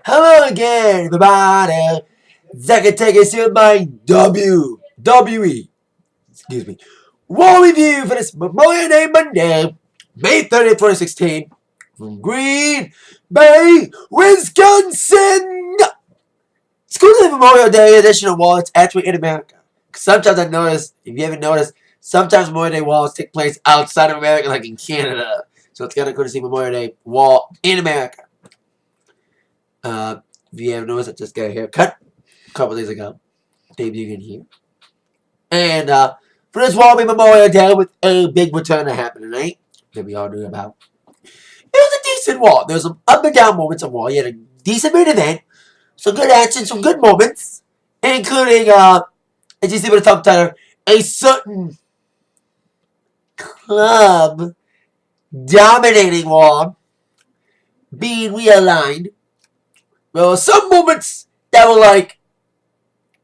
Hello again, everybody. Second take us here my WWE, excuse me, Raw review for this Memorial Day Monday, May 30th, 2016, from Green Bay, Wisconsin. School Day Memorial Day edition of Raw, it's actually in America. Sometimes I notice, if you haven't noticed, sometimes Memorial Day Raws take place outside of America, like in Canada. So it's kind of cool to see Memorial Day Raw in America. If you haven't noticed, I just got a haircut a couple days ago. Debuting in here. And for this Raw Memorial Day with a big return to happen tonight that we all knew about. It was a decent Raw. There was some up and down moments of Raw. You had a decent main event, some good action, some good moments, including, as you see with the subtitle, a certain club dominating Raw being realigned. There were some moments that were like,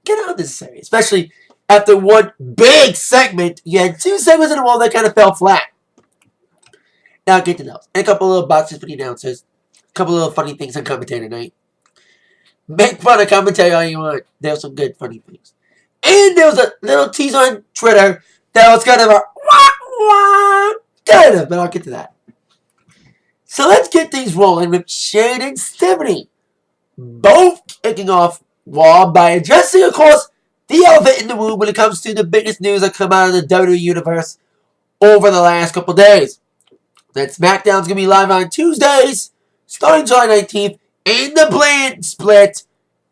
kind of unnecessary. Especially after one big segment, you had two segments in a row that kind of fell flat. Now I'll get to those. And a couple of little boxes for the announcers. A couple of little funny things on commentary tonight. Make fun of commentary all you want. There were some good funny things. And there was a little teaser on Twitter that was kind of a wah, kind of, but I'll get to that. So let's get things rolling with Shane and Stephanie. Both kicking off Raw by addressing, of course, the elephant in the room when it comes to the biggest news that come out of the WWE Universe over the last couple days. That SmackDown's going to be live on Tuesdays, starting July 19th, and the brand split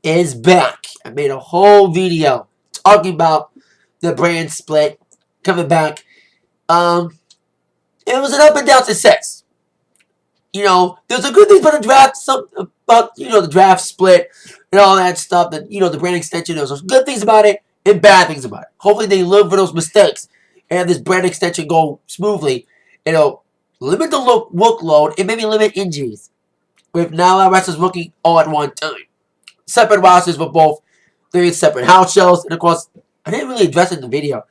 is back. I made a whole video talking about the brand split coming back. It was an up and down success. You know, there's a good thing about the draft, some about, the draft split and all that stuff, that, the brand extension. There's some good things about it and bad things about it. Hopefully they learn from those mistakes and have this brand extension go smoothly. It'll limit the workload and maybe limit injuries. With now our wrestlers working all at one time. Separate rosters for both. There's separate house shows. And of course, I didn't really address it in the video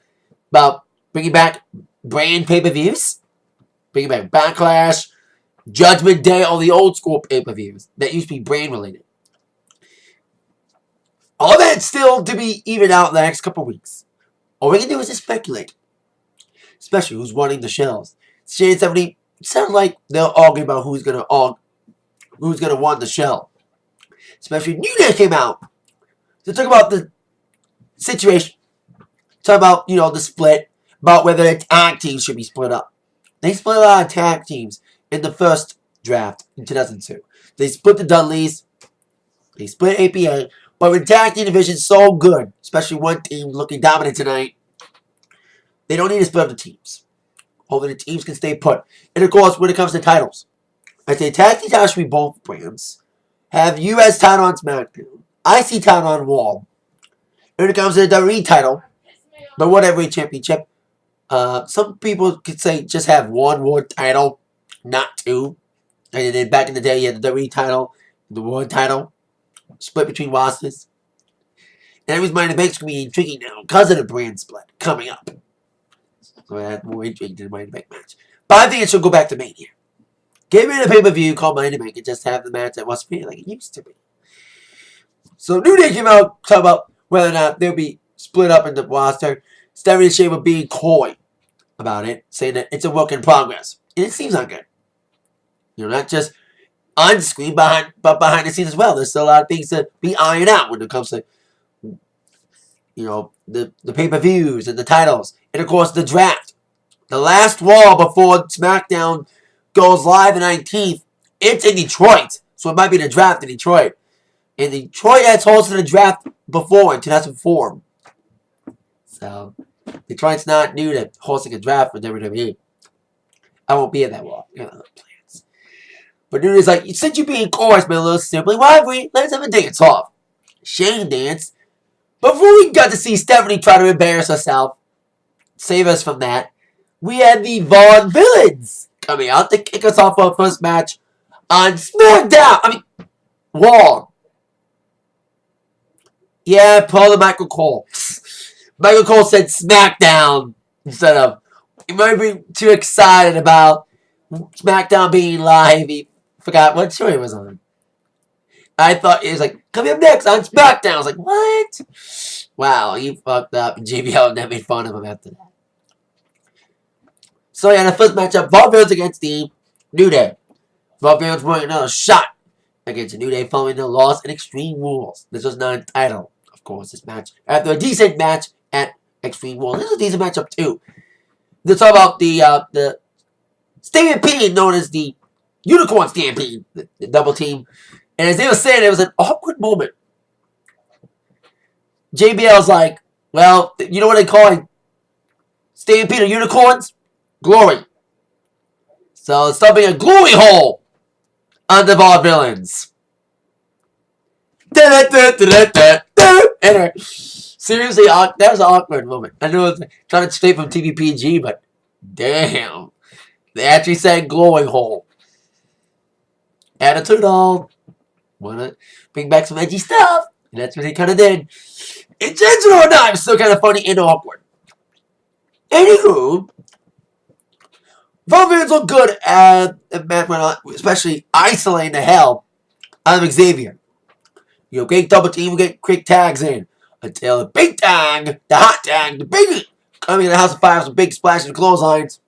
about bringing back brand pay-per-views. Bringing back Backlash, Judgment Day, all the old school pay-per-views that used to be brand related. All that's still to be evened out in the next couple weeks. All we can do is just speculate. Especially who's running the shows. Shane and Stephanie sound like they're arguing about who's gonna run the show. Especially New Day came out to talk about the situation. Talk about, the split, about whether the tag teams should be split up. They split a lot of tag teams in the first draft in 2002. They split the Dudleys. They split APA. But with the tag team division so good, especially one team looking dominant tonight, they don't need to split up the teams. Hopefully the teams can stay put. And of course, when it comes to titles, I say tag team titles should be both brands. Have US title on SmackDown. IC title on Raw. When it comes to the WWE title, but whatever championship, some people could say just have one world title, not two. And then back in the day, you had the WWE title, the world title, split between rosters. And everyone's mind debate's going to be intriguing now because of the brand split coming up. So I had more intrigue than the Money in the Bank match. But I think it should go back to Mania. Get rid of the pay-per-view called Money in the Bank and just have the match that was feeling like it used to be. So New Day came out talking about whether or not they'll be split up in the roster. Stephanie and Shane were being coy about it, saying that it's a work in progress. And it seems like it. Not just on screen, but behind the scenes as well. There's still a lot of things to be ironed out when it comes to, the pay-per-views and the titles. And, of course, the draft. The last Raw before SmackDown goes live the 19th, it's in Detroit. So it might be the draft in Detroit. And Detroit has hosted a draft before in 2004. So Detroit's not new to hosting a draft for WWE. I won't be at that Raw. Plans. But dude is like, since you're being coarse, man, a little simply rivalry, let's have a dance off. Shane danced. Before we got to see Stephanie try to embarrass herself, save us from that, we had the Vaughn Villains coming out to kick us off our first match on SmackDown. Raw. Yeah, Paul and Michael Cole. Michael Cole said SmackDown instead of, he might be too excited about SmackDown being live. He forgot what show he was on. I thought he was like, coming up next on SmackDown. I was like, what? Wow, he fucked up. And JBL never made fun of him after that. So yeah, the first matchup, Vaughn against the New Day. Vaughn wanted another shot against the New Day following their loss in Extreme Rules. This was not a title, of course, this match. After a decent match at Extreme Rules. This was a decent matchup too. Let's talk about the Stampede, known as the Unicorn Stampede, the double team. And as they were saying, it was an awkward moment. JBL's like, well, you know what they call it? Stampede of Unicorns? Glory. So it's stopping a glory hole on the Vaudevillains. Seriously, that was an awkward moment. I know it's trying to straight from TVPG, but damn. They actually said glowing hole. Attitude all. Wanna bring back some edgy stuff. And that's what they kind of did. Intentional or not, it's still kind of funny and awkward. Anywho, Vaudevillains look good at match went on, especially isolating the hell out of Xavier. You know, great double team, we get quick tags in. Until the big tag, the hot tag, the biggie coming in the House of Fire with big splashes and clotheslines.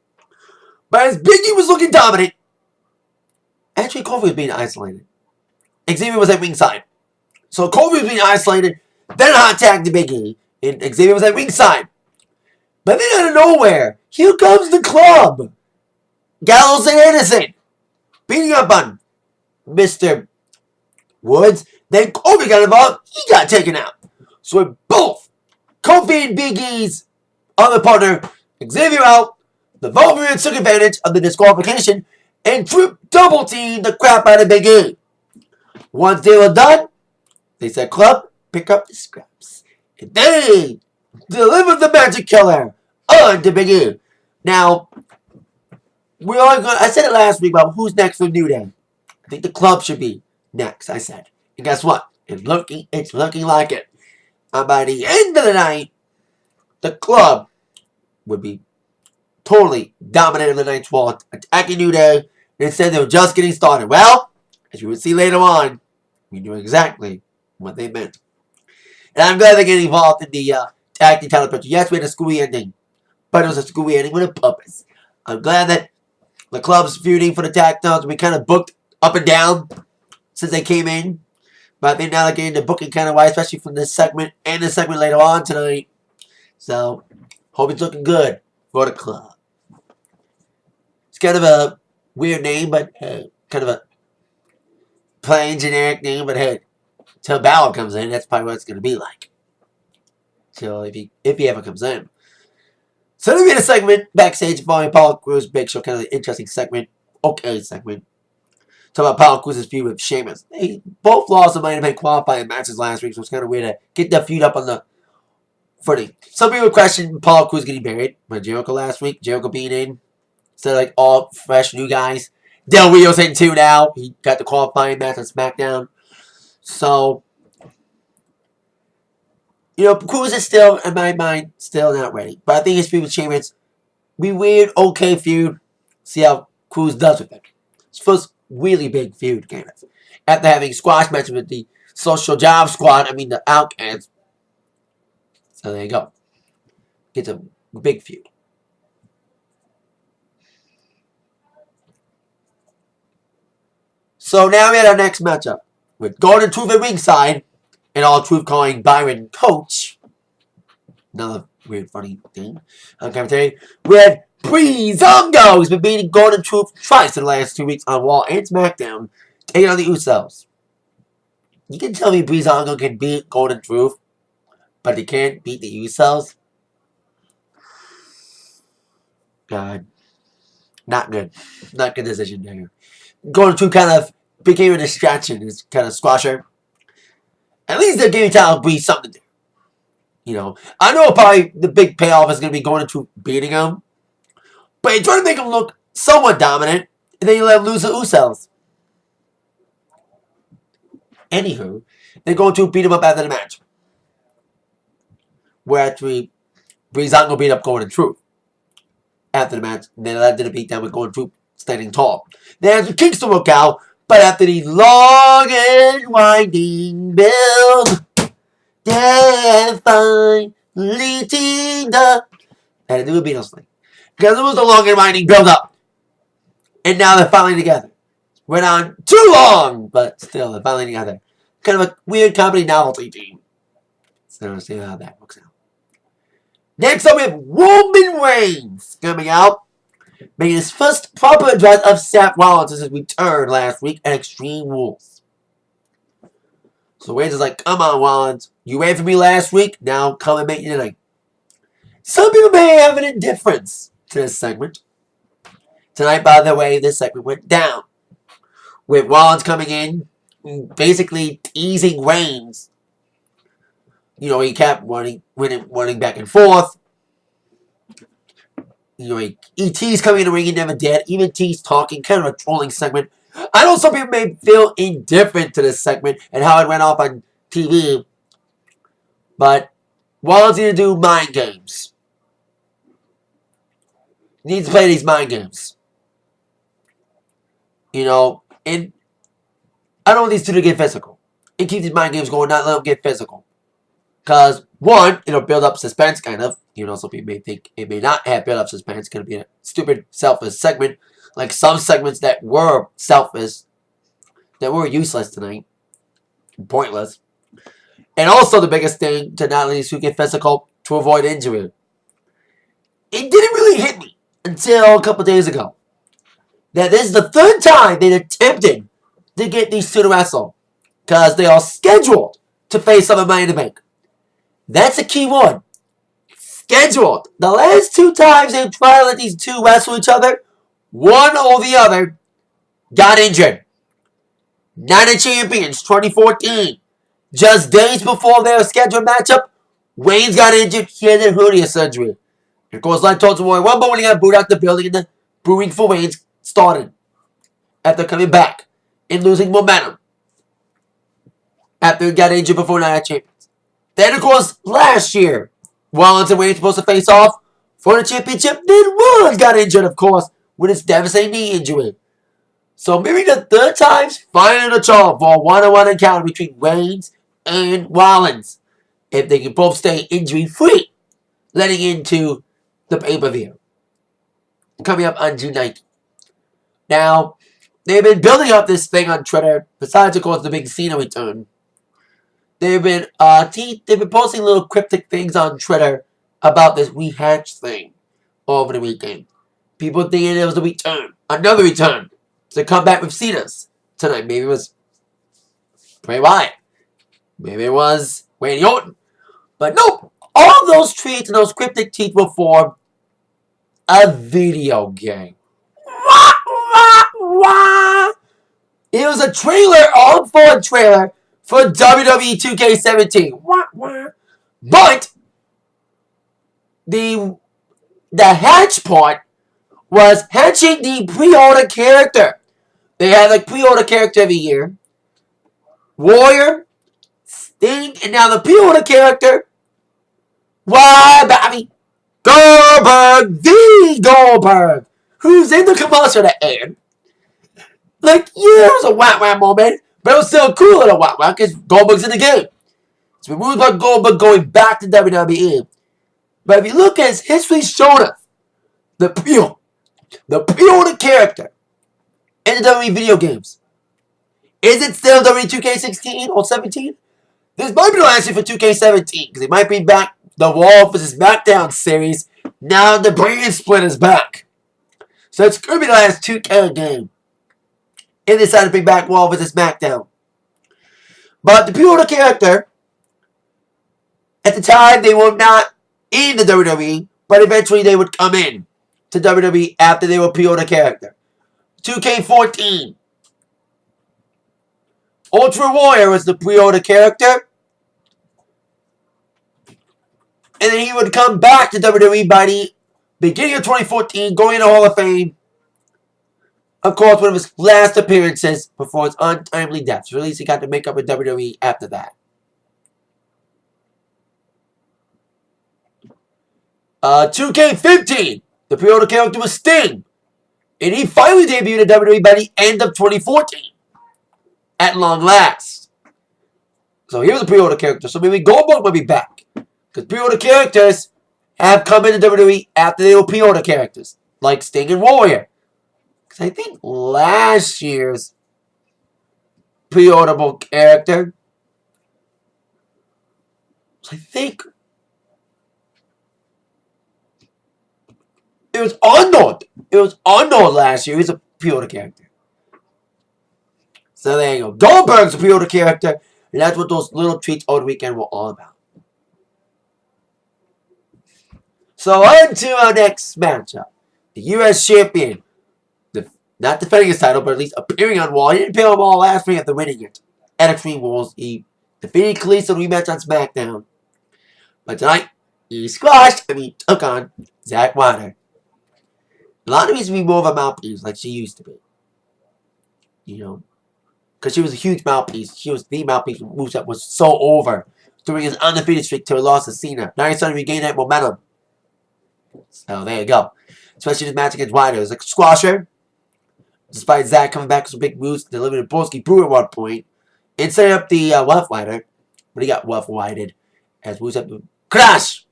But as Biggie was looking dominant, actually Kofi was being isolated. Xavier was at ringside. So Kofi was being isolated, then hot tagged the Biggie, and Xavier was at ringside. But then out of nowhere, here comes the club. Gallows and Anderson beating up on Mr. Woods. Then Kofi got involved, he got taken out. So with both Kofi and Big E's other partner, Xavier out, the Vaudevillains took advantage of the disqualification and double teamed the crap out of Big E. Once they were done, they said, club, pick up the scraps. And they delivered the Magic Killer on to Big E. Now, I said it last week about who's next for New Day. I think the club should be next, I said. And guess what? It's looking like it. And by the end of the night, the club would be totally dominating the night's wall, attacking New Day. They said they were just getting started. Well, as you will see later on, we knew exactly what they meant. And I'm glad they're getting involved in the tag team title picture. Yes, we had a screwy ending, but it was a screwy ending with a purpose. I'm glad that the club's feuding for the tag titles. We kind of booked up and down since they came in. But I think now they're getting the booking kind of wide, especially from this segment and the segment later on tonight. So, hope it's looking good for the club. It's kind of a weird name, but kind of a plain generic name. But hey, till Balor comes in, that's probably what it's going to be like. So if he ever comes in. So we had a segment backstage following Apollo Crews' Big Show, kind of an interesting segment. Okay segment. Talk about Apollo Crews' feud with Sheamus. They both lost the main event qualifying matches last week, so it's kind of weird to get that feud up on the footing. Some people questioned Apollo Crews getting buried by Jericho last week. Jericho being in. So like all fresh new guys. Del Rio's in too now. He got the qualifying match on SmackDown. So, you know, Crews is still, in my mind, still not ready. But I think his feud with Sheamus, be weird, okay feud. See how Crews does with it. His first really big feud, kind of. After having squash matches with the Social Job Squad, the Outcasts. So there you go. Gets a big feud. So now we had our next matchup with Golden Truth at ringside and All Truth calling Byron Coach. Another weird, funny thing on commentary. We had Breezango, who's been beating Golden Truth twice in the last 2 weeks on Raw and SmackDown, taking on the Usos. You can tell me Breezango can beat Golden Truth, but he can't beat the Usos? God. Not good. Not good decision there. Golden Truth kind of became a distraction. It's kind of squasher. At least they're giving Tyler Breeze something to do. You know, I know probably the big payoff is going to be Golden Truth beating him. But you're trying to make him look somewhat dominant, and then you let him lose the Usos. Anywho, they're going to beat him up after the match. Where actually, Breezango beat up Golden Truth after the match. And then that did a beatdown with Golden Truth standing tall. Then as Kingston broke out, But after the long and winding build, they finally teamed up. I had to do a Beatles thing. Because it was the long and winding build up. And now they're finally together. Went on too long, but still, they're finally together. Kind of a weird comedy novelty team. So we'll see how that works out. Next up, we have Roman Reigns coming out, making his first proper address of Seth Rollins since his return last week at Extreme Rules. So Reigns is like, come on, Rollins. You waited for me last week, now come and make it tonight. Some people may have an indifference to this segment. Tonight, by the way, this segment went down. With Rollins coming in, basically teasing Reigns. You know, he kept running back and forth. You know, he teased coming in the ring, he never did. Even teased talking, kind of a trolling segment. I know some people may feel indifferent to this segment and how it went off on TV. But Rollins needs to do mind games. He needs to play these mind games. You know, and I don't want these two to get physical. And keep these mind games going, not let them get physical. Because, one, it'll build up suspense, kind of. You know, some people may think it may not have build up suspense. It's going to be a stupid, selfish segment. Like some segments that were selfish, that were useless tonight. Pointless. And also the biggest thing to not let these two get physical, to avoid injury. It didn't really hit me until a couple days ago. That this is the third time they've attempted to get these two to wrestle. Because they are scheduled to face up at Money in the Bank. That's a key one. Scheduled. The last two times they've tried to let these two wrestle each other, one or the other got injured. Night of Champions 2014. Just days before their scheduled matchup, Reigns got injured. He had a hernia surgery. And of course, like told Royal Rumble when he got booed out the building and the booing for Reigns started. After coming back and losing momentum. After he got injured before Night of Champions. Then, of course, last year, Rollins and Reigns supposed to face off for the championship. Then Rollins got injured, of course, with his devastating knee injury. So maybe the third time's finding the charm for a one-on-one encounter between Reigns and Rollins. If they can both stay injury-free, letting into the pay-per-view. Coming up on June 9th. Now, they've been building up this thing on Twitter, besides, of course, the big Cena return. They've been posting little cryptic things on Twitter about this rehatch thing over the weekend. People thinking it was a return, another return, to come back with Cena's tonight. Maybe it was Bray Wyatt. Maybe it was Randy Orton. But nope, all those tweets and those cryptic tweets were for a video game. It was a trailer, on-board trailer, for WWE 2K17. But the hatch part was hatching the pre-order character. They have like pre-order character every year. Warrior, Sting, and now the pre-order character. Goldberg, the Goldberg, who's in the commercial that aired. Like, yeah, it was a wah-wah moment. But it was still cool in a while, because Goldberg's in the game. So we moved about Goldberg going back to WWE. But if you look at his history showed us the pre-order character in the WWE video games. Is it still WWE 2K16 or 17? This might be the last year for 2K17, because it might be back the Raw vs. SmackDown series. Now the brand split is back. So it's going to be the last 2K game. And they decided to bring back Raw vs. SmackDown. But the pre-order character, at the time, they were not in the WWE, but eventually they would come in to WWE after they were pre-order character. 2K14. Ultra Warrior was the pre-order character. And then he would come back to WWE by the beginning of 2014, going into Hall of Fame. Of course, one of his last appearances before his untimely death. So at least he got to make up with WWE after that. 2K15. The pre-order character was Sting. And he finally debuted at WWE by the end of 2014. at long last. So here's a pre-order character. So maybe Goldberg might be back. Because pre-order characters have come into WWE after they were pre-order characters. Like Sting and Warrior. Because I think last year's pre-orderable character, I think it was Arnold. It was Arnold last year. He's a pre-order character. So there you go. Goldberg's a pre-order character. And that's what those little treats over the weekend were all about. So on to our next matchup. The U.S. Champion. Not defending his title, but at least appearing on Raw. He didn't appear on Raw last week after winning it. At Extreme Rules, he defeated Kalisto in a rematch on SmackDown. But tonight, he took on Zack Ryder. A lot of needs to be more of a mouthpiece like she used to be. You know, because she was a huge mouthpiece. She was the mouthpiece. Rusev was so over during his undefeated streak till he lost to Cena. Now he's starting to regain that momentum. So there you go. Especially this match against Ryder. It was like a squasher. Despite Zack coming back with some big moves, delivering a Polski Brew at one point. And setting up the Rough Rider. But he got Rough Rided. As Rusev crash!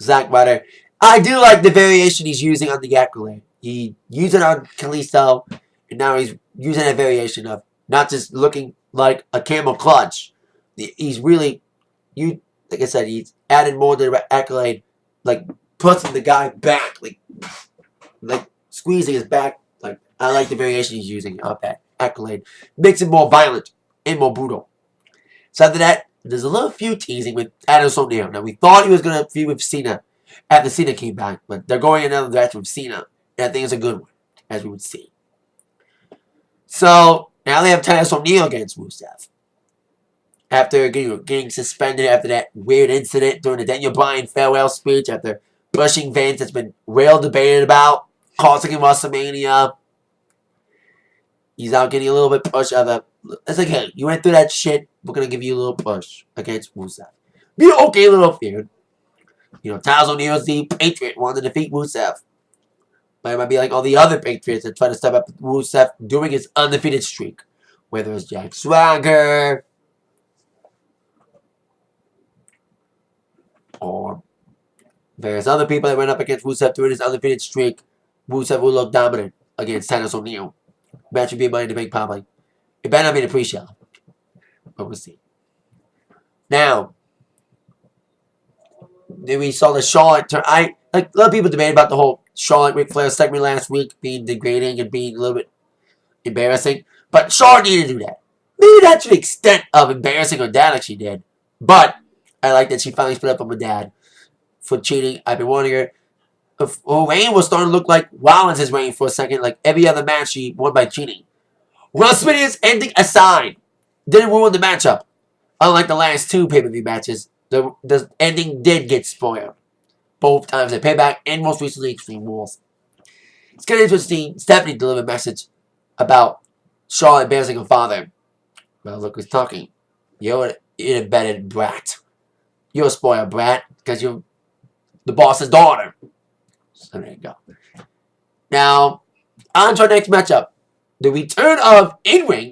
Zack Ryder. I do like the variation he's using on the accolade. He used it on Kalisto. And now he's using that variation of not just looking like a camel clutch. He's really, like I said, he's added more to the accolade. Like pushing the guy back. Like squeezing his back. Like I like the variation he's using of that accolade. Makes it more violent and more brutal. So after that, there's a little feud teasing with Adam O'Neil. Now we thought he was going to feud with Cena after Cena came back. But they're going in another direction with Cena. And I think it's a good one. As we would see. So now they have Titus O'Neil against Rusev. After getting suspended after that weird incident during the Daniel Bryan farewell speech, after pushing Vince that's been well debated about, costing him WrestleMania. He's out getting a little bit push out of the. It's like, hey, you went through that shit. We're gonna give you a little push against Rusev. Be an okay little feud. You know, Titus O'Neil's the Patriot, wanted to defeat Rusev. But it might be like all the other Patriots that try to step up Rusev during his undefeated streak. Whether it's Jack Swagger or various other people that went up against Rusev during his undefeated streak. Rusev will look dominant against Titus O'Neil. Match would be Money in the Bank probably. It better not be the pre-show. But we'll see. Now, then we saw the Charlotte turn. A lot of people debate about the whole Charlotte Ric Flair segment last week being degrading and being a little bit embarrassing. But Charlotte needed to do that. Maybe not to the extent of embarrassing her dad like she did. But I like that she finally split up with her dad for cheating. I've been wanting her. Her reign was starting to look like Rollins' reign for a second. Like every other match she won by cheating. WrestleMania's ending aside, didn't ruin the matchup. Unlike the last two pay-per-view matches, the ending did get spoiled. Both times at Payback and most recently Extreme Rules. It's kind of interesting. Stephanie delivered a message about Charlotte embarrassing her father. Well, look who's talking. You're an embedded brat. You're a spoiled brat because you're the boss's daughter. So there you go. Now, on to our next matchup. The return of Enzo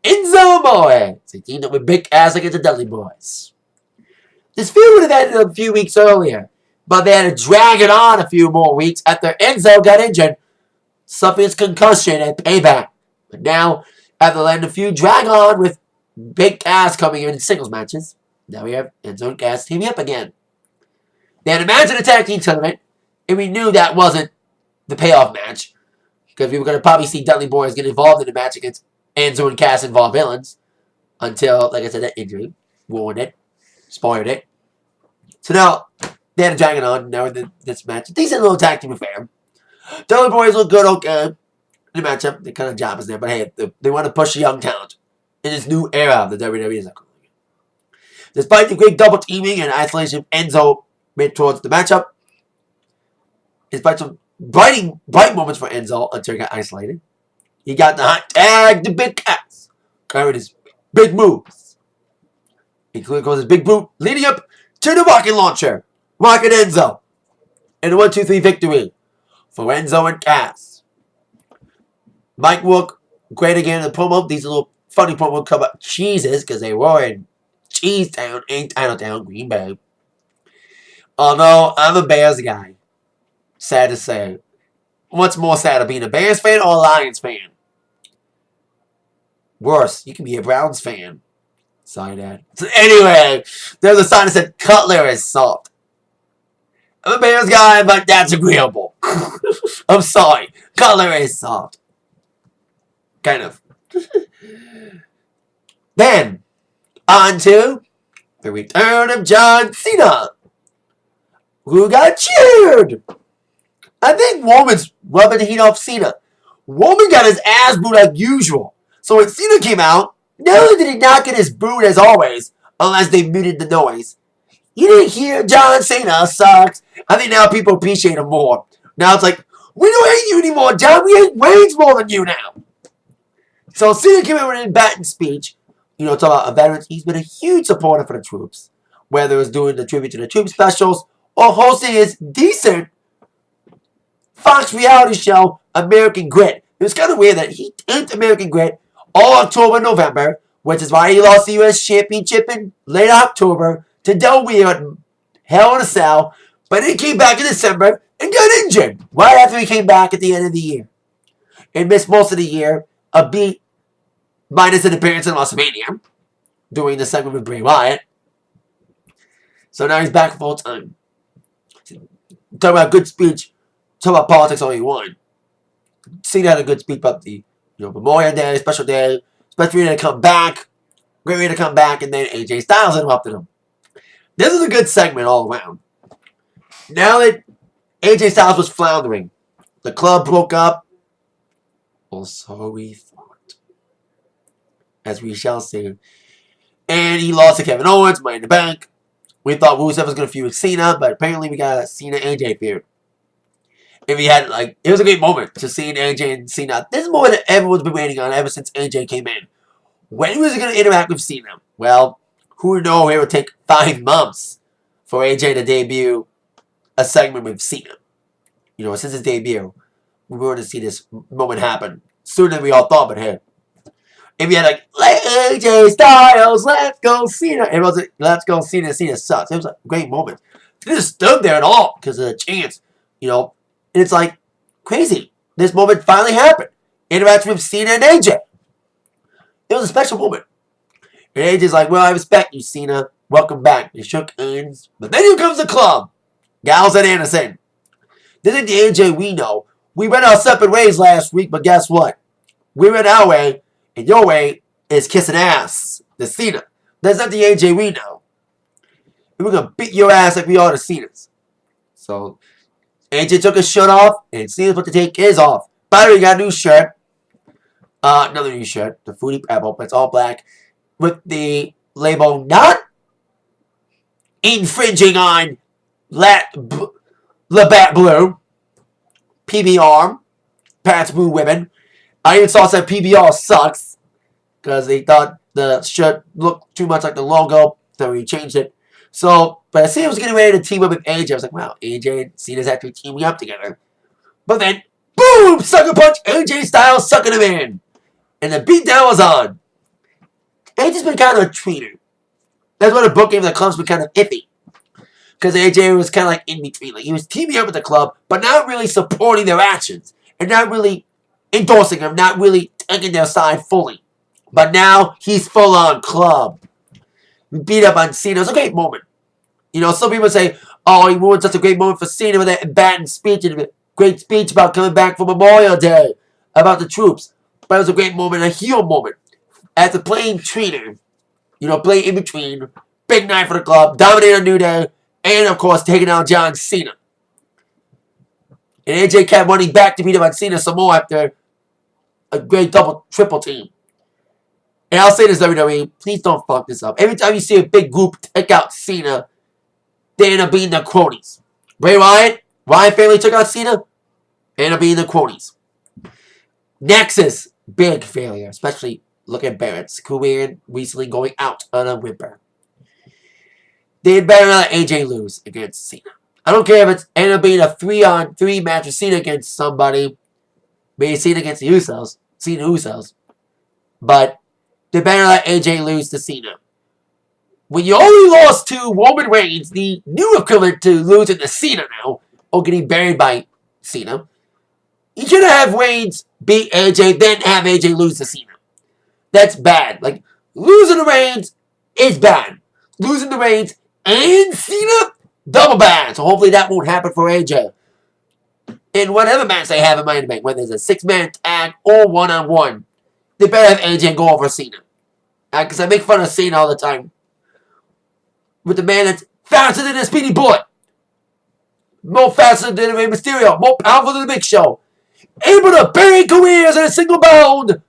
Amore. He teamed up with Big Cass against the Dudley Boys. This feud would have ended a few weeks earlier, but they had to drag it on a few more weeks after Enzo got injured, suffering his concussion at Payback. But now, after letting the feud drag on with Big Cass coming in singles matches, now we have Enzo and Cass teaming up again. They had a match in the tag team tournament, and we knew that wasn't the payoff match, because we were going to probably see Dudley Boys get involved in the match against Enzo and Cass involved villains, until, like I said, that injury ruined it. Spoiled it. So now, they had to drag it on. Now in this match. A decent little tag team affair. Dudley Boys look good, okay. In the matchup, they kind of job is there. But hey, they want to push the young talent in this new era of the WWE. Despite the great double teaming and isolation Enzo made towards the matchup, despite some bright moments for Enzo until he got isolated, he got the hot tag to Big Cass, carrying his big moves. Including his big boot leading up to the rocket launcher. Rocket Enzo. And a 1-2-3 victory for Enzo and Cass. Mike Rook, great again in the promo. These little funny point will come up cheeses because they were in Cheese Town, ain't Titletown, Green Bay. Although I'm a Bears guy, sad to say. What's more sad, being a Bears fan or a Lions fan? Worse, you can be a Browns fan. Sorry, Dad. So anyway, there's a sign that said Cutler is soft. I'm a Bears guy, but that's agreeable. I'm sorry. Cutler is soft. Kind of. Then, on to the return of John Cena, who got cheered. I think Roman's rubbing the heat off Cena. Roman got his ass booed like usual. So when Cena came out, not only did he not get his booed as always, unless they muted the noise, you didn't hear John Cena sucks. I think now people appreciate him more. Now it's like, we don't hate you anymore, John. We hate Reigns more than you now. So Cena came out with a Batten speech. You know, talking about veterans. He's been a huge supporter for the troops. Whether it's doing the tribute to the troop specials or hosting his decent Fox reality show, American Grit. It was kind of weird that he taped American Grit all October and November, which is why he lost the U.S. Championship in late October to Del Rio at Hell in a Cell, but then he came back in December and got injured right after he came back at the end of the year. And missed most of the year, a beat minus an appearance in WrestleMania, doing the segment with Bray Wyatt. So now he's back full time. Talking about good speech, talking about politics all you want. Cena had a good speech about the Memorial Day, special day, especially ready to come back, great way to come back, and then AJ Styles interrupted him. This is a good segment all around. Now that AJ Styles was floundering, the club broke up, or so we thought, as we shall see. And he lost to Kevin Owens, Money in the Bank. We thought Rusev was going to feud with Cena, but apparently we got a Cena-AJ feud. If he had, it was a great moment to see AJ and Cena. This is a moment that everyone's been waiting on ever since AJ came in. When was he going to interact with Cena? Well, who would know it would take 5 months for AJ to debut a segment with Cena. Since his debut, we were going to see this moment happen sooner than we all thought, but hey. If you had AJ Styles, let's go Cena. And it was let's go Cena, Cena sucks. It was a great moment. They just stood there at all because of the chance, And it's crazy. This moment finally happened. Interaction with Cena and AJ. It was a special moment. And AJ's like, well, I respect you, Cena. Welcome back. They shook hands. But then here comes the club. Gallows and Anderson. This is the AJ we know. We went our separate ways last week, but guess what? We went our way, and your way is kissing ass. The Cena. That's not the AJ we know. And we're going to beat your ass like we are the Cenas. So, AJ took his shirt off, and Cena's about to take his off. By the way, he got a new shirt. Another new shirt. The Fruity Pebble, but it's all black. With the label not infringing on Labatt Blue. PBR. Pat's Blue Women. I even saw said PBR sucks. Because they thought the shirt looked too much like the logo. So we changed it. So, but I see it was getting ready to team up with AJ. I was like, wow, AJ and Cena's actually teaming up together. But then, boom! Sucker punch! AJ Styles sucking him in. And the beatdown was on. AJ's been kind of a tweeter. That's why the booking of the club's been kind of iffy. Because AJ was kind of in between. He was teaming up with the club, but not really supporting their actions. And not really endorsing them, not really taking their side fully. But now, he's full on club. Beat up on Cena. It was a great moment. Some people say, oh, he ruined such a great moment for Cena with that Batten speech and a great speech about coming back for Memorial Day, about the troops. But it was a great moment, a heel moment. As a playing trainer, playing in between, big night for the club, dominating a New Day, and of course, taking out John Cena. And AJ kept running back to beat up on Cena some more after a great triple team. And I'll say this, WWE, please don't fuck this up. Every time you see a big group take out Cena, they end up being the cronies. Bray Wyatt, Wyatt family took out Cena, they end up being the cronies. Nexus, big failure, especially look at Barrett's career recently going out on a whimper. They'd better not let AJ lose against Cena. I don't care if it's ended up being a 3-on-3 match with Cena against somebody, maybe Cena against the Usos, Cena Usos, but they better let AJ lose to Cena. When you only lost to Roman Reigns, the new equivalent to losing to Cena now, or getting buried by Cena, you should have Reigns beat AJ, then have AJ lose to Cena. That's bad. Like, losing to Reigns is bad. Losing to Reigns and Cena, double bad. So hopefully that won't happen for AJ. In whatever match they have in Money in the Bank, whether it's a 6-man tag or one-on-one, they better have AJ go over Cena. Because I make fun of Cena all the time. With the man that's faster than a speedy bullet. More faster than Rey Mysterio. More powerful than the Big Show. Able to bury careers in a single bound.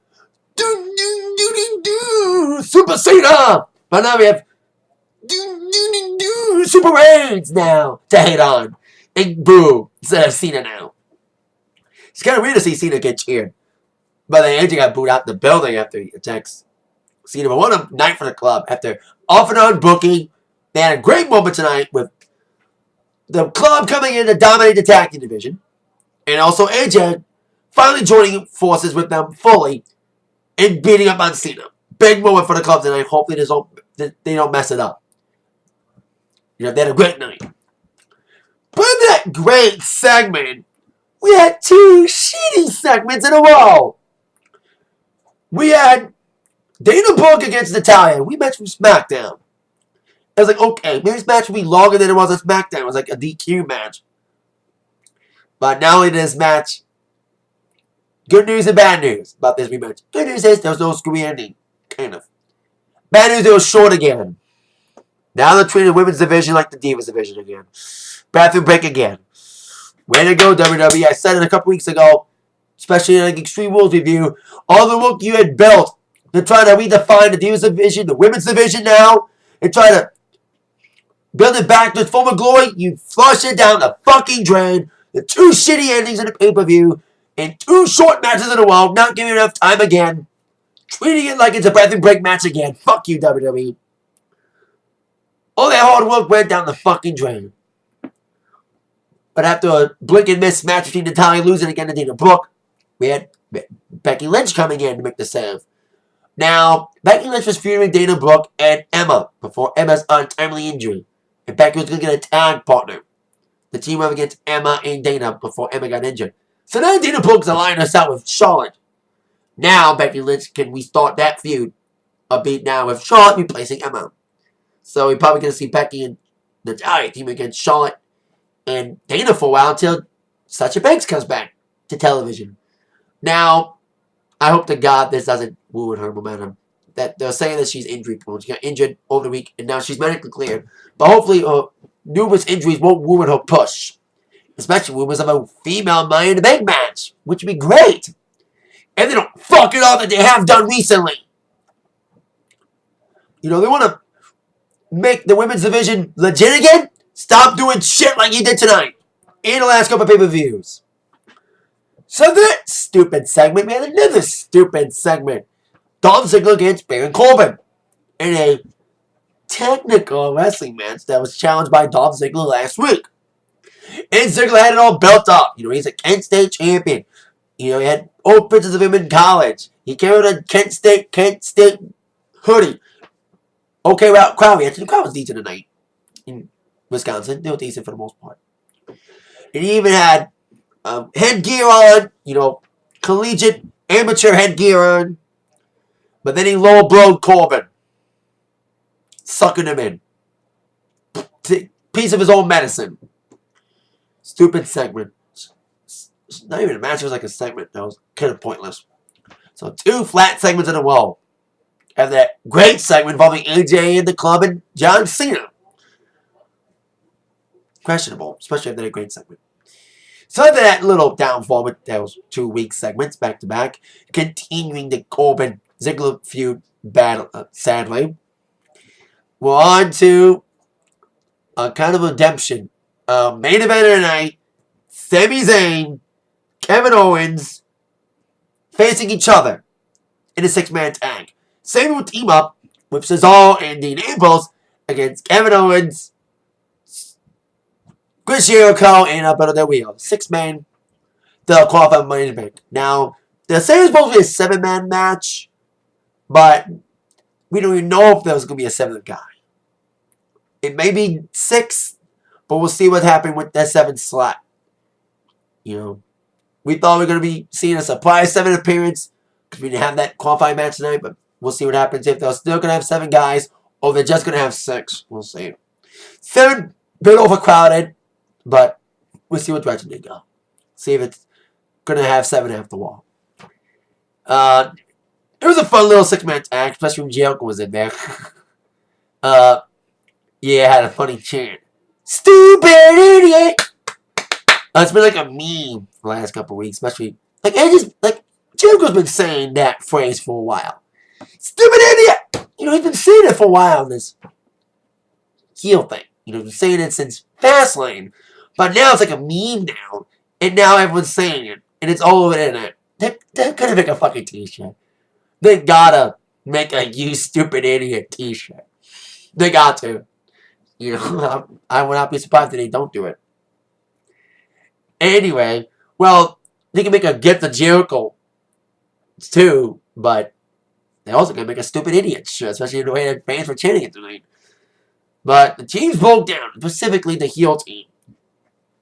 Super Cena. But now we have Super Reigns now to hate on. And boo. Instead of Cena now. It's kind of weird to see Cena get cheered. But then AJ got booed out the building after he attacks Cena. But what a night for the club. After off and on booking, they had a great moment tonight with the club coming in to dominate the tag team division. And also AJ finally joining forces with them fully and beating up on Cena. Big moment for the club tonight. Hopefully they don't mess it up. You know, they had a great night. But in that great segment, we had 2 shitty segments in a row. We had Dana Brooke against Natalya. We matched from SmackDown. I was like, okay, maybe this match will be longer than it was on SmackDown. It was like a DQ match. But not only this match, good news and bad news about this rematch. Good news is there was no screwy ending. Kind of. Bad news, it was short again. Now they're treating the women's division like the Divas division again. Bathroom break again. Way to go, WWE. I said it a couple weeks ago, especially in like Extreme Rules review, all the work you had built to try to redefine the Divas division, the women's division now, and try to build it back to its former glory, you flush it down the fucking drain. The 2 shitty endings in the pay-per-view, and 2 short matches in a row, not giving enough time again. Treating it like it's a bathroom break match again. Fuck you, WWE. All that hard work went down the fucking drain. But after a blink and miss match between Natalya losing again to Dana Brooke, we had Becky Lynch coming in to make the save. Now, Becky Lynch was feuding with Dana Brooke and Emma before Emma's untimely injury. And Becky was going to get a tag partner. The team went against Emma and Dana before Emma got injured. So now Dana Brooke's aligning herself with Charlotte. Now Becky Lynch can restart that feud. A beat now with Charlotte replacing Emma. So we're probably going to see Becky and Natalya team against Charlotte and Dana for a while until Sasha Banks comes back to television. Now, I hope to God this doesn't ruin her momentum. That they're saying that she's injury prone. She got injured over the week and now she's medically cleared. But hopefully numerous injuries won't ruin her push. Especially rumors of a female Money in the Bank match, which would be great. And they don't fuck it up that they have done recently. You know, they want to make the women's division legit again. Stop doing shit like you did tonight. In the last couple of pay-per-views. So that stupid segment, we had another stupid segment. Dolph Ziggler against Baron Corbin. In a technical wrestling match that was challenged by Dolph Ziggler last week. And Ziggler had it all built up. You know, he's a Kent State champion. You know, he had old pictures of him in college. He carried a Kent State hoodie. Okay, well, crowd. Actually, the crowd was decent tonight. In Wisconsin, they were decent for the most part. And he even had headgear on. You know, collegiate, amateur headgear on. But then he low-blowed Corbin. Sucking him in. Piece of his own medicine. Stupid segment. It's not even a match, it was like a segment that was kind of pointless. So 2 flat segments in a row. And that great segment involving AJ and the club and John Cena. Questionable, especially after that great segment. So after that little downfall with those 2 weak segments back to back, continuing the Corbin Ziggler feud battle, sadly, we're on to a kind of redemption. Main event of the night, Sami Zayn, Kevin Owens facing each other in a 6-man tag. Sami will team up with Cesaro and Dean Ambrose against Kevin Owens, Chris Jericho, and Alberto Del Rio. 6-man to qualify for Money in the Bank. Now, they're saying it's supposed to be a 7-man match, but we don't even know if there was going to be a 7th guy. It may be 6, but we'll see what happened with that 7th slot. You know, we thought we were going to be seeing a surprise 7 appearance because we didn't have that qualifying match tonight, but we'll see what happens if they're still going to have 7 guys or they're just going to have 6. We'll see. 7, a bit overcrowded, but we'll see what direction they go. See if it's going to have 7 after all. It was a fun little 6-man tag, especially when Jericho was in there. Yeah, it had a funny chant. Stupid idiot! It's been like a meme for the last couple of weeks, especially Jericho's been saying that phrase for a while. Stupid idiot! You know, he's been saying it for a while, this heel thing. You know, he's been saying it since Fastlane. But now it's like a meme now. And now everyone's saying it. And it's all over the internet. They're gonna make a fucking t-shirt. They gotta make a "you stupid idiot" t-shirt. They got to. You know, I would not be surprised if they don't do it. Anyway, well, they can make a "Get the Jericho" too, but they also can make a "stupid idiot" shirt, especially the way that fans were chanting it tonight. But the teams broke down, specifically the heel team.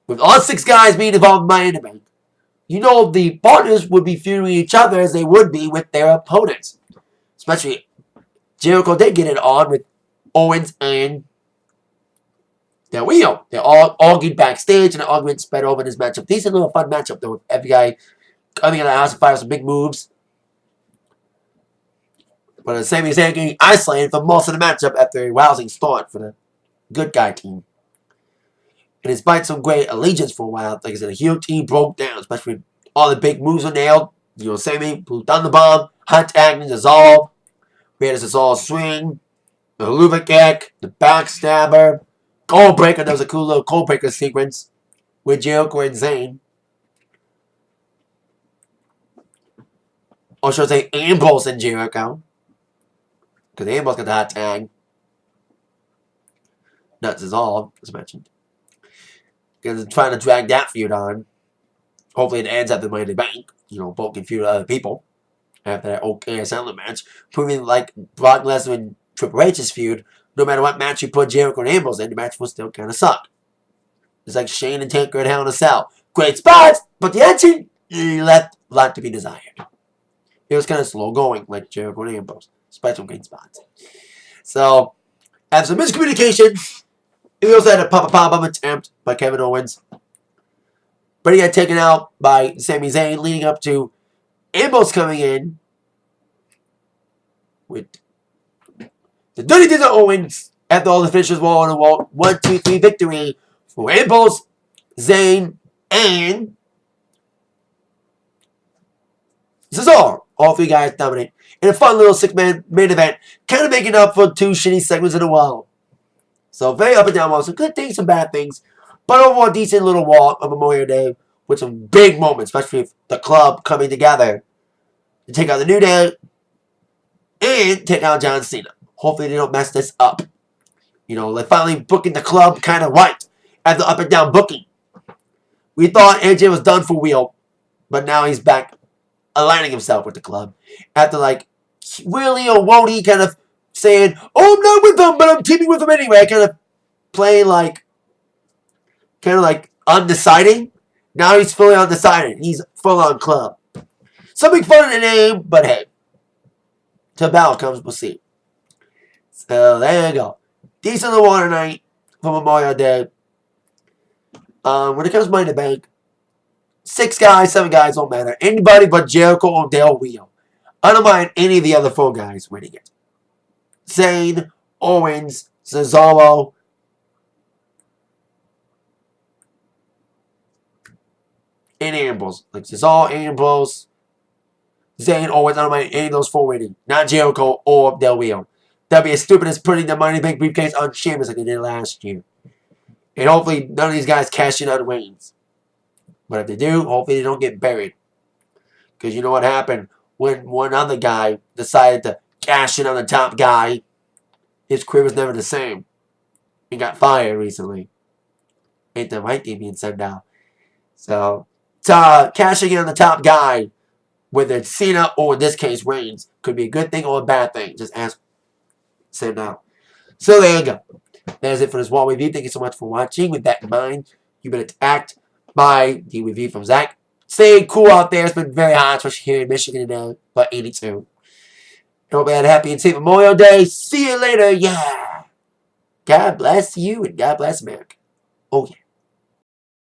With all 6 guys being involved in my enemy, you know the partners would be feuding each other as they would be with their opponents. Especially, Jericho did get it on with Owens and Del Rio. They all argued backstage, and the argument spread over this matchup. Decent little fun matchup, though, with every guy coming in the house and firing some big moves. But Sami Zayn getting isolated for most of the matchup after a rousing start for the good guy team. And despite some great allegiance for a while, like I said, the heel team broke down, especially when all the big moves were nailed. You know, Sami blew Thunderbomb, hot tag, dissolve. We had a dissolve swing, the Haluva kick, the backstabber, Cold Breaker. That was a cool little Cold Breaker sequence with Jericho and Zayn. Or should I say Ambrose and Jericho? Because Ambrose got the hot tag. Not dissolve, as mentioned. Because they're trying to drag that feud on. Hopefully it ends at the Money in the Bank. You know, both can feud with other people. After that OK Assembly match. Proving like Brock Lesnar and Triple H's feud, no matter what match you put Jericho and Ambrose in, the match will still kind of suck. It's like Shane and Taker at Hell in a Cell. Great spots, but the ending left a lot to be desired. It was kind of slow going, like Jericho and Ambrose. Despite some great spots. So, after some miscommunication, we also had a pop-a-pop attempt by Kevin Owens. But he got taken out by Sami Zayn, leading up to Ambrose coming in with the Dirty Deeds of Owens after all the finishers were on the wall. 1, 2, 3 victory for Ambrose, Zayn, and Cesaro. All 3 guys dominate in a fun little 6-man main event, kind of making up for 2 shitty segments in a while. So very up and down, some good things, some bad things, but overall a decent little walk on Memorial Day with some big moments, especially with the club coming together to take out the New Day and take out John Cena. Hopefully they don't mess this up. You know, they're finally booking the club kind of right after up and down booking. We thought AJ was done for real, but now he's back aligning himself with the club after like really or won't he kind of saying, "Oh, I'm not with them, but I'm teaming with them anyway," kind of playing like undeciding. Now he's fully undecided. He's full on club. Something fun in the name, but hey, till battle comes, we'll see. So there you go. Decent little water night for Memorial Day. When it comes to Money in the Bank, 6 guys, 7 guys don't matter. Anybody but Jericho or Del Rio. I don't mind any of the other 4 guys winning it. Zayn, Owens, Cesaro, and Ambrose. Like Cesaro, Ambrose, Zayn, Owens. I don't mind any of those 4 winning. Not Jericho or Del Rio. That'd be as stupid as putting the Money in the Bank briefcase on Sheamus like they did last year. And hopefully none of these guys cash in on Reigns. But if they do, hopefully they don't get buried. Because you know what happened when one other guy decided to cash in on the top guy. His career was never the same. He got fired recently. Ain't the right thing being said now. So, cashing in on the top guy, whether it's Cena or in this case Reigns, could be a good thing or a bad thing. Just ask send out. So there you go. That's it for this Raw review. Thank you so much for watching. With that in mind, you've been attacked by the review from Zach. Stay cool out there. It's been very hot, especially here in Michigan now, about 82. Hope you had a happy and safe Memorial Day. See you later. Yeah. God bless you and God bless America. Oh, yeah.